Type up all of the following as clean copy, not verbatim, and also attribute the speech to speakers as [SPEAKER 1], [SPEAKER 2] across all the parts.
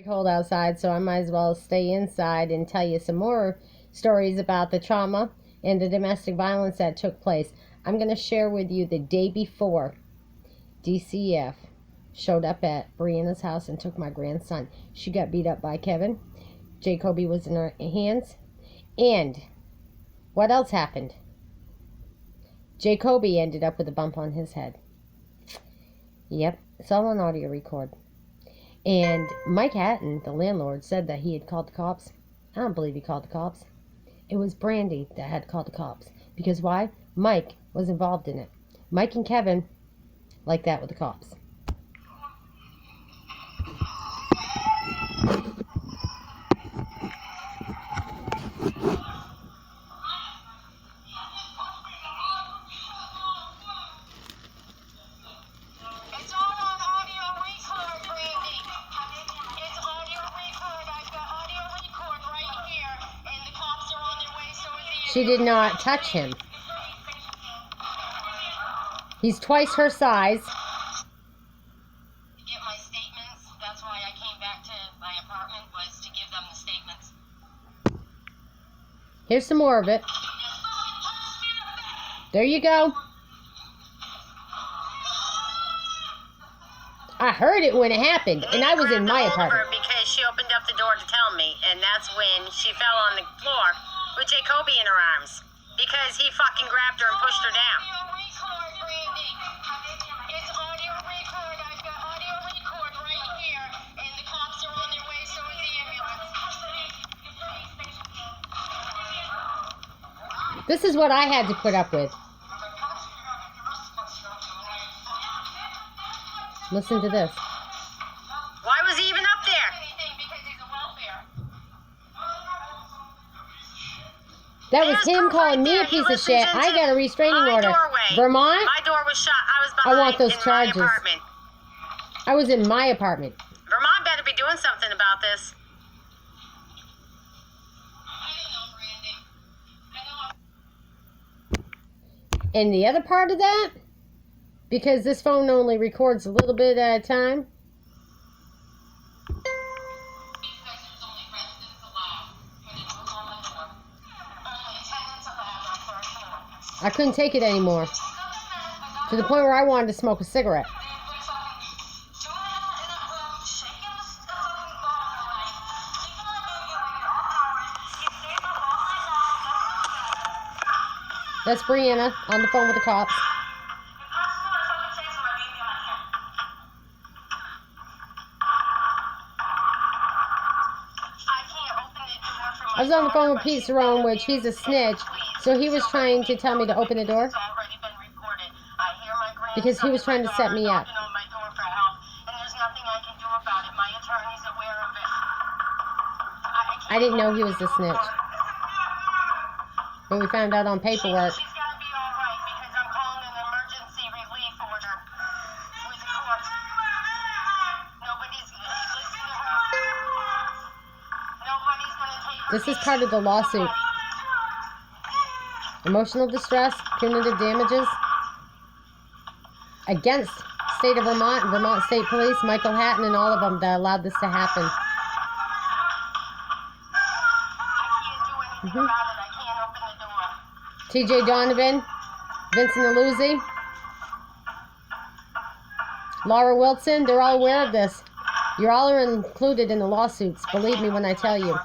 [SPEAKER 1] Cold outside, so I might as well stay inside and tell you some more stories about the trauma and the domestic violence that took place. I'm going to share with you the day before DCF showed up at Brianna's house and took my grandson. She got beat up by Kevin. Jacoby was in her hands. And what else happened? Jacoby ended up with a bump on his head. Yep, it's all on audio record. And Mike Hatton, the landlord, said that he had called the cops. I don't believe he called the cops. It was Brandy that had called the cops. Because why? Mike was involved in it. Mike and Kevin like that with the cops. She did not touch him. He's twice her size.
[SPEAKER 2] Get my statements. That's why I came back to my apartment, was to give them the statements.
[SPEAKER 1] Here's some more of it. There you go. I heard it when it happened, and I was in my apartment.
[SPEAKER 2] Because she opened up the door to tell me, and that's when she fell on the floor with Jacoby in her arms, because he fucking grabbed her and pushed her down. It's audio record. I've got audio record right here, and the cops are on their way, so is the ambulance.
[SPEAKER 1] This is what I had to put up with. Listen to this.
[SPEAKER 2] Why was he even up there?
[SPEAKER 1] That was him calling me a piece of shit. I got a restraining order. Vermont?
[SPEAKER 2] My door was shut. I was behind.
[SPEAKER 1] I want those charges.
[SPEAKER 2] My apartment.
[SPEAKER 1] I was in my apartment.
[SPEAKER 2] Vermont better be doing something about this.
[SPEAKER 1] And the other part of that, because this phone only records a little bit at a time, I couldn't take it anymore. To the point where I wanted to smoke a cigarette. That's Brianna on the phone with the cops. I was on the phone with Pete Cerrone, which he's a snitch, so he was trying to tell me to open the door because he was trying to set me up. I didn't know he was a snitch, but we found out on paperwork. This is part of the lawsuit. Emotional distress, punitive damages against state of Vermont and Vermont State Police, Michael Hatton, and all of them that allowed this to happen. TJ Donovan, Vincent Aluzzi, Laura Wilson, they're all aware of this. You all are included in the lawsuits, believe me when I tell you.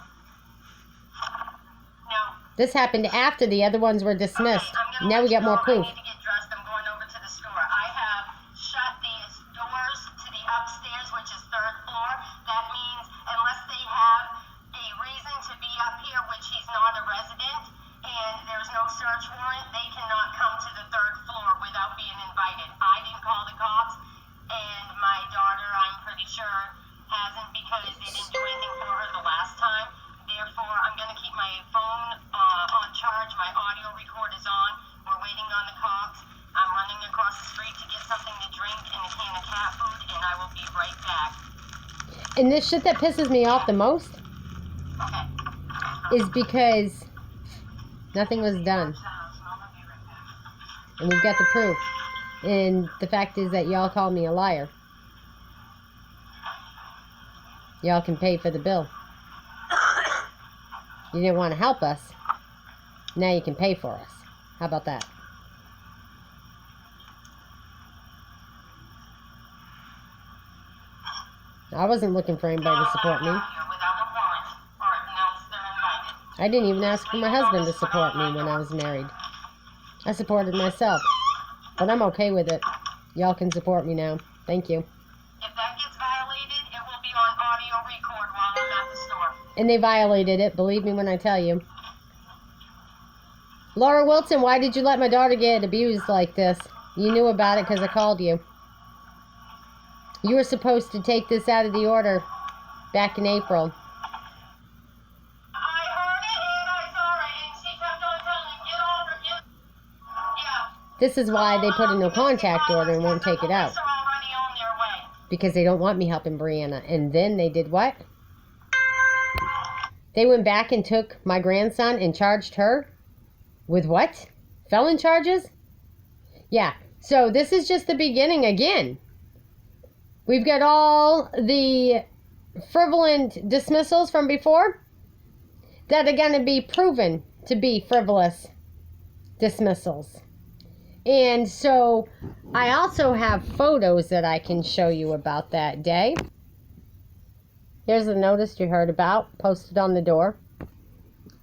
[SPEAKER 1] This happened after the other ones were dismissed. Now we got more proof.
[SPEAKER 2] I'm going over to the store. I have shut these doors to the upstairs, which is 3rd floor. That means unless they have a reason to be up here, which he's not a resident, and there's no search warrant, they cannot come to the 3rd floor without being invited. I didn't call the cops, and my daughter, I'm pretty sure, hasn't, because they didn't do anything for her the last time. Therefore, I'm going to keep my phone on charge. My audio record is on. We're waiting on the cops. I'm running across the street to get something to drink and a can of cat food, and I will be right back.
[SPEAKER 1] And this shit that pisses me off the most is because nothing was done. And we've got the proof. And the fact is that y'all called me a liar. Y'all can pay for the bill. You didn't want to help us. Now you can pay for us. How about that? I wasn't looking for anybody to support me. I didn't even ask for my husband to support me when I was married. I supported myself. But I'm okay with it. Y'all can support me now. Thank you.
[SPEAKER 2] If that gets violated, it will be on audio record while I'm at the store.
[SPEAKER 1] And they violated it, believe me when I tell you. Laura Wilson, why did you let my daughter get abused like this? You knew about it because I called you. You were supposed to take this out of the order back in April.
[SPEAKER 2] I heard it and I saw it, and she kept on telling me, get off her, get... Yeah.
[SPEAKER 1] This is why they put a no contact order and won't take it out.
[SPEAKER 2] The police are already on their way.
[SPEAKER 1] Because they don't want me helping Brianna. And then they did what? They went back and took my grandson and charged her with what? Felon charges? Yeah. So this is just the beginning again. We've got all the frivolous dismissals from before that are going to be proven to be frivolous dismissals. And so I also have photos that I can show you about that day. Here's the notice you heard about, posted on the door.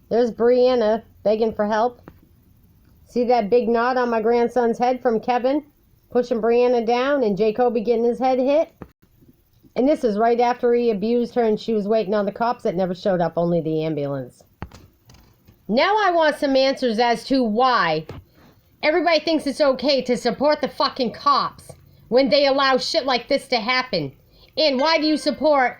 [SPEAKER 1] There's Brianna begging for help. See that big knot on my grandson's head from Kevin pushing Brianna down and Jacoby getting his head hit? And this is right after he abused her and she was waiting on the cops that never showed up, only the ambulance. Now I want some answers as to why everybody thinks it's okay to support the fucking cops when they allow shit like this to happen. And why do you support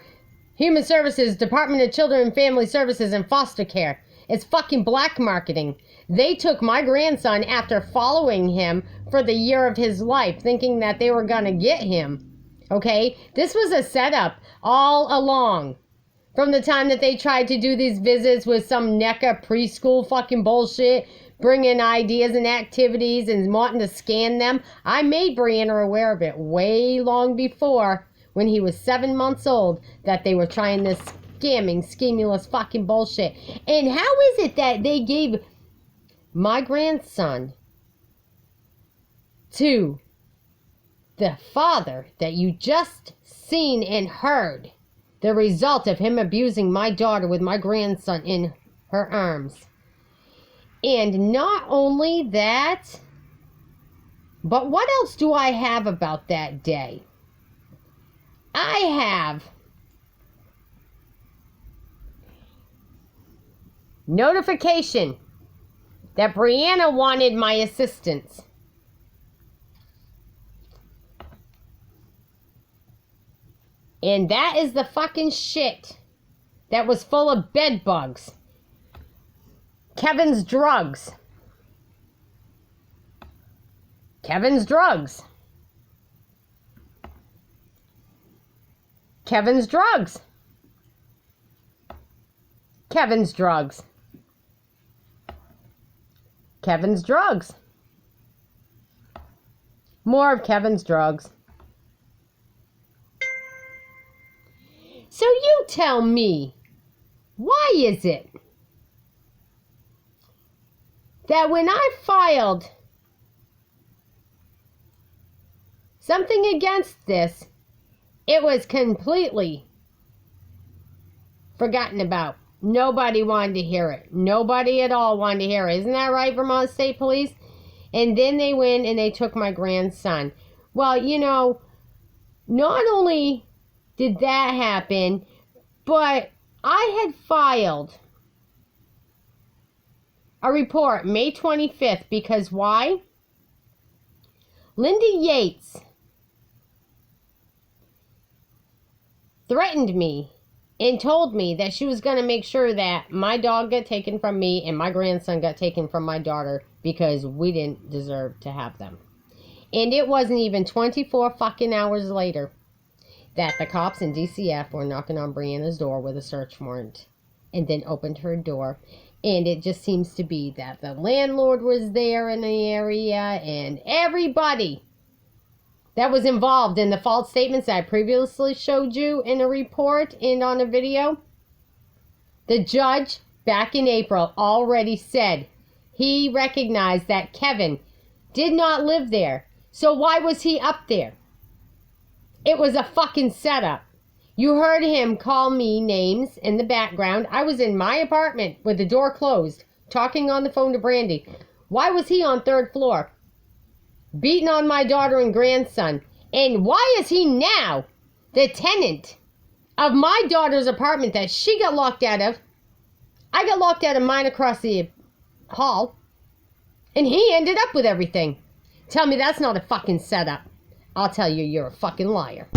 [SPEAKER 1] Human Services, Department of Children and Family Services, and foster care? It's fucking black marketing. They took my grandson after following him for the year of his life, thinking that they were gonna get him. Okay? This was a setup all along. From the time that they tried to do these visits with some NECA preschool fucking bullshit, bring in ideas and activities and wanting to scan them. I made Brianna aware of it way long before, when he was 7 months old, that they were trying this scamming, schemulous fucking bullshit. And how is it that they gave my grandson to the father that you just seen and heard the result of him abusing my daughter with my grandson in her arms? And not only that, but what else do I have about that day? I have notification that Brianna wanted my assistance. And that is the fucking shit that was full of bed bugs. Kevin's drugs. Kevin's drugs. Kevin's drugs. Kevin's drugs. Kevin's drugs. More of Kevin's drugs. So you tell me, why is it that when I filed something against this, it was completely forgotten about? Nobody wanted to hear it. Nobody at all wanted to hear it. Isn't that right, Vermont State Police? And then they went and they took my grandson. Well, you know, not only did that happen, but I had filed a report May 25th because why? Linda Yates threatened me and told me that she was going to make sure that my dog got taken from me and my grandson got taken from my daughter because we didn't deserve to have them. And it wasn't even 24 fucking hours later that the cops in DCF were knocking on Brianna's door with a search warrant and then opened her door. And it just seems to be that the landlord was there in the area and everybody that was involved in the false statements that I previously showed you in a report and on a video. The judge, back in April, already said he recognized that Kevin did not live there. So why was he up there? It was a fucking setup. You heard him call me names in the background. I was in my apartment with the door closed, talking on the phone to Brandy. Why was he on 3rd floor? Beating on my daughter and grandson. And why is he now the tenant of my daughter's apartment that she got locked out of? I got locked out of mine across the hall. And he ended up with everything. Tell me that's not a fucking setup. I'll tell you, you're a fucking liar.